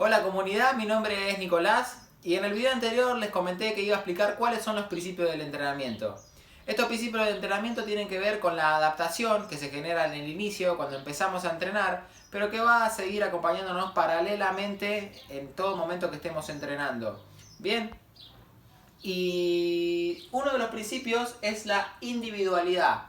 Hola comunidad, mi nombre es Nicolás y en el video anterior les comenté que iba a explicar cuáles son los principios del entrenamiento. Estos principios del entrenamiento tienen que ver con la adaptación que se genera en el inicio cuando empezamos a entrenar, pero que va a seguir acompañándonos paralelamente en todo momento que estemos entrenando. Bien, y uno de los principios es la individualidad.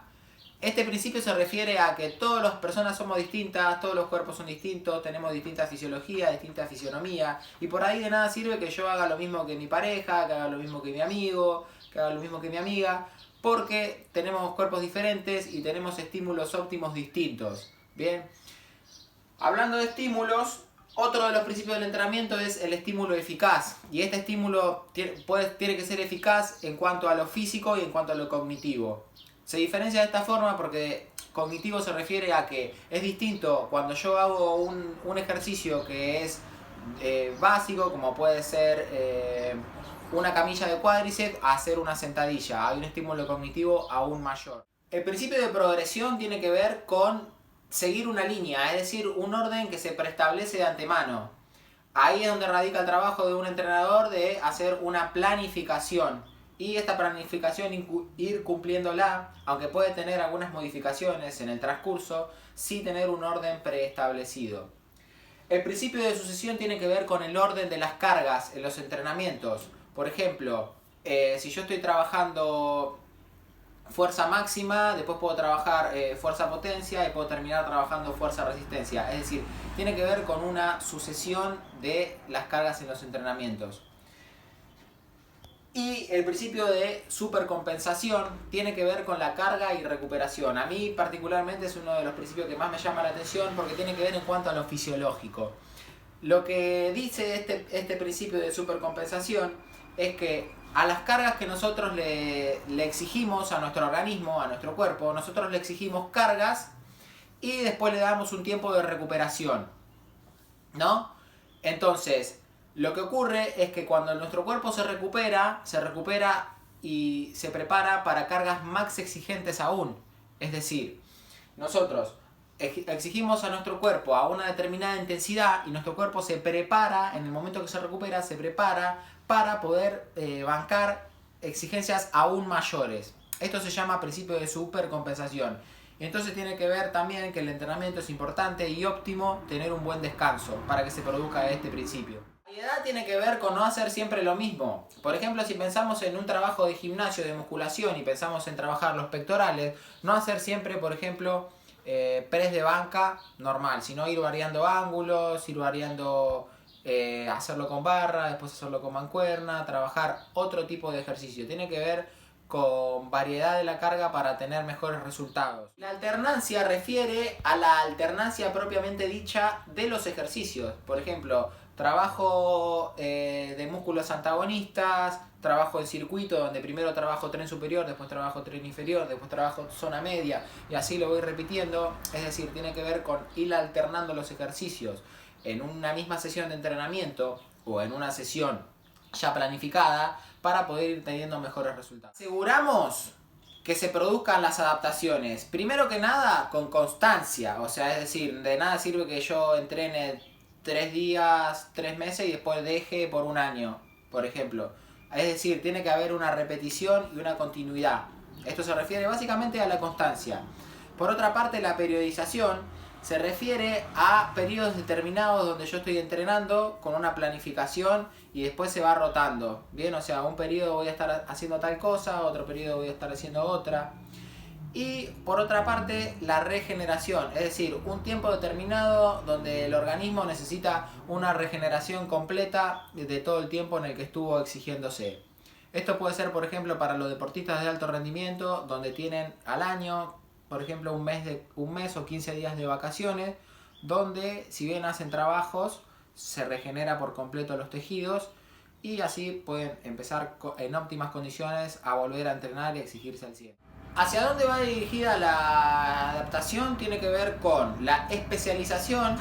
Este principio se refiere a que todas las personas somos distintas, todos los cuerpos son distintos, tenemos distinta fisiología, distinta fisionomía, y por ahí de nada sirve que yo haga lo mismo que mi pareja, que haga lo mismo que mi amigo, que haga lo mismo que mi amiga, porque tenemos cuerpos diferentes y tenemos estímulos óptimos distintos. Bien, hablando de estímulos, otro de los principios del entrenamiento es el estímulo eficaz, y este estímulo tiene que ser eficaz en cuanto a lo físico y en cuanto a lo cognitivo. Se diferencia de esta forma porque cognitivo se refiere a que es distinto cuando yo hago un ejercicio que es básico, como puede ser una camilla de cuádriceps, a hacer una sentadilla. Hay un estímulo cognitivo aún mayor. El principio de progresión tiene que ver con seguir una línea, es decir, un orden que se preestablece de antemano. Ahí es donde radica el trabajo de un entrenador de hacer una planificación. Y esta planificación ir cumpliéndola, aunque puede tener algunas modificaciones en el transcurso, sí tener un orden preestablecido. El principio de sucesión tiene que ver con el orden de las cargas en los entrenamientos. Por ejemplo, si yo estoy trabajando fuerza máxima, después puedo trabajar fuerza potencia y puedo terminar trabajando fuerza resistencia. Es decir, tiene que ver con una sucesión de las cargas en los entrenamientos. Y el principio de supercompensación tiene que ver con la carga y recuperación. A mí particularmente es uno de los principios que más me llama la atención porque tiene que ver en cuanto a lo fisiológico. Lo que dice este principio de supercompensación es que a las cargas que nosotros le exigimos a nuestro organismo, a nuestro cuerpo, nosotros le exigimos cargas y después le damos un tiempo de recuperación, ¿no? Entonces, lo que ocurre es que cuando nuestro cuerpo se recupera y se prepara para cargas más exigentes aún. Es decir, nosotros exigimos a nuestro cuerpo a una determinada intensidad y nuestro cuerpo se prepara, en el momento que se recupera, se prepara para poder bancar exigencias aún mayores. Esto se llama principio de supercompensación. Entonces tiene que ver también que el entrenamiento es importante y óptimo tener un buen descanso para que se produzca este principio. La variedad tiene que ver con no hacer siempre lo mismo. Por ejemplo, si pensamos en un trabajo de gimnasio, de musculación y pensamos en trabajar los pectorales, no hacer siempre, por ejemplo, press de banca normal, sino ir variando ángulos, ir variando, hacerlo con barra, después hacerlo con mancuerna, trabajar otro tipo de ejercicio. Tiene que ver con variedad de la carga para tener mejores resultados. La alternancia refiere a la alternancia propiamente dicha de los ejercicios. Por ejemplo, trabajo de músculos antagonistas, trabajo en circuito donde primero trabajo tren superior, después trabajo tren inferior, después trabajo zona media y así lo voy repitiendo. Es decir, tiene que ver con ir alternando los ejercicios en una misma sesión de entrenamiento o en una sesión ya planificada para poder ir teniendo mejores resultados. Aseguramos que se produzcan las adaptaciones, primero que nada con constancia, o sea, es decir, de nada sirve que yo entrene 3 días, 3 meses y después deje por un año, por ejemplo. Es decir, tiene que haber una repetición y una continuidad. Esto se refiere básicamente a la constancia. Por otra parte, la periodización se refiere a periodos determinados donde yo estoy entrenando con una planificación y después se va rotando. Bien, o sea, un periodo voy a estar haciendo tal cosa, otro periodo voy a estar haciendo otra. Y por otra parte, la regeneración, es decir, un tiempo determinado donde el organismo necesita una regeneración completa de todo el tiempo en el que estuvo exigiéndose. Esto puede ser, por ejemplo, para los deportistas de alto rendimiento, donde tienen al año, por ejemplo, un mes o 15 días de vacaciones, donde si bien hacen trabajos, se regenera por completo los tejidos y así pueden empezar en óptimas condiciones a volver a entrenar y exigirse al 100. ¿Hacia dónde va dirigida la adaptación? Tiene que ver con la especialización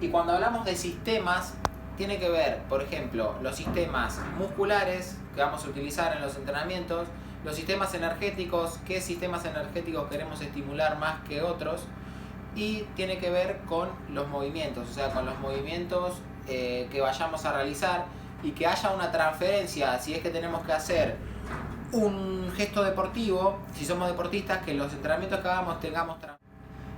y cuando hablamos de sistemas, tiene que ver, por ejemplo, los sistemas musculares que vamos a utilizar en los entrenamientos, los sistemas energéticos, qué sistemas energéticos queremos estimular más que otros, y tiene que ver con los movimientos, o sea, con los movimientos que vayamos a realizar y que haya una transferencia, si es que tenemos que hacer un gesto deportivo, si somos deportistas, que los entrenamientos que hagamos tengamos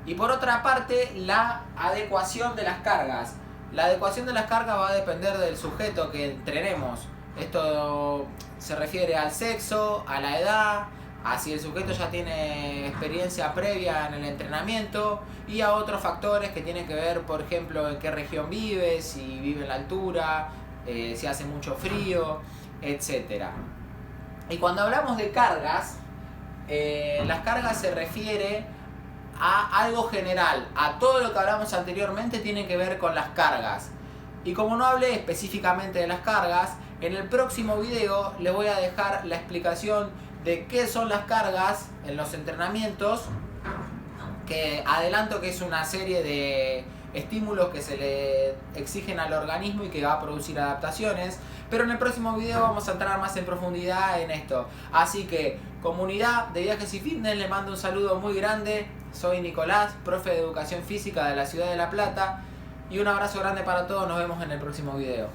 y por otra parte, la adecuación de las cargas. La adecuación de las cargas va a depender del sujeto que entrenemos. Esto se refiere al sexo, a la edad, a si el sujeto ya tiene experiencia previa en el entrenamiento y a otros factores que tienen que ver, por ejemplo, en qué región vive, si vive en la altura, si hace mucho frío, etc. Y cuando hablamos de cargas, las cargas se refiere a algo general, a todo lo que hablamos anteriormente tiene que ver con las cargas. Y como no hablé específicamente de las cargas, en el próximo video les voy a dejar la explicación de qué son las cargas en los entrenamientos, que adelanto que es una serie de estímulos que se le exigen al organismo y que va a producir adaptaciones, pero en el próximo video vamos a entrar más en profundidad en esto. Así que, comunidad de Viajes y Fitness, les mando un saludo muy grande. Soy Nicolás, profe de Educación Física de la ciudad de La Plata, y un abrazo grande para todos. Nos vemos en el próximo video.